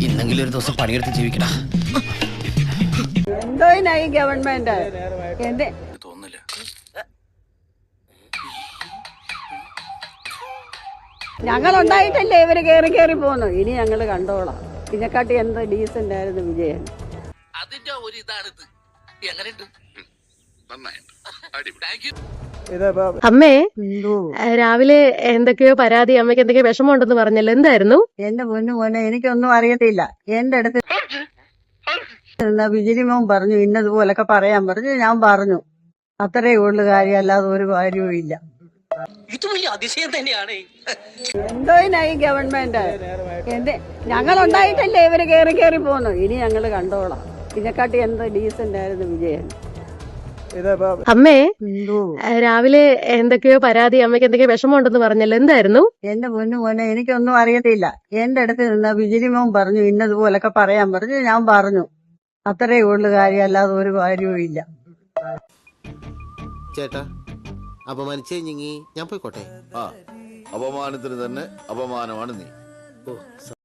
ഇന്നെങ്കിലും ഒരു ദിവസം പണിയെടുത്ത് ജീവിക്കടാ. എന്തോ ഈ ഗവൺമെന്റ് എന്റെ തോന്നില്ല. ഞങ്ങളുണ്ടായിട്ടല്ലേ ഇവര് കേറി പോന്നു. ഇനി ഞങ്ങള് കണ്ടോളാം. ഇതിനെക്കാട്ടി എന്ത് ഡീസന്റ് ആയിരുന്നു വിജയൻ. അതിന്റെ ഒരു ഇതാണിത്. എങ്ങനെയുണ്ട്? അമ്മേ, രാവിലെ എന്തൊക്കെയോ പരാതി, അമ്മയ്ക്ക് എന്തൊക്കെയോ വിഷമമുണ്ടെന്ന് പറഞ്ഞല്ലോ, എന്തായിരുന്നു? എന്റെ മോനെ എനിക്കൊന്നും അറിയത്തില്ല. എന്റെ അടുത്ത് വിജിലിമോൻ പറഞ്ഞു ഇന്നതുപോലൊക്കെ പറയാൻ പറഞ്ഞു. ഞാൻ പറഞ്ഞു അത്രേ ഉള്ളു കാര്യം, അല്ലാതെ ഒരു കാര്യവും ഇല്ല. ഇത് വലിയ അതിശയം തന്നെയാണ്. എന്തോ ഈ ഗവൺമെന്റ് ഞങ്ങളുണ്ടായിട്ടല്ലേ ഇവര് കേറി പോന്നു. ഇനി ഞങ്ങള് കണ്ടോളാം. ഇതിനെക്കാട്ടി എന്ത് ഡീസന്റ് ആയിരുന്നു വിജയൻ. അമ്മേ, രാവിലെ എന്തൊക്കെയോ പരാതി, അമ്മയ്ക്ക് എന്തൊക്കെയോ വിഷമമുണ്ടെന്ന് പറഞ്ഞല്ലോ, എന്തായിരുന്നു? എന്റെ മോനെ എനിക്കൊന്നും അറിയത്തില്ല. എന്റെ അടുത്ത് വിജിലിമോൻ പറഞ്ഞു ഇന്നതുപോലൊക്കെ പറയാൻ പറഞ്ഞു. ഞാൻ പറഞ്ഞു അത്രേ ഉള്ളു കാര്യം, അല്ലാതെ ഒരു കാര്യവും ഇല്ല. ചേട്ടാ, അപമാനിച്ചേ ഞാൻ പോയിക്കോട്ടെ. അപമാനത്തിന് തന്നെ അപമാനമാണ് നീ.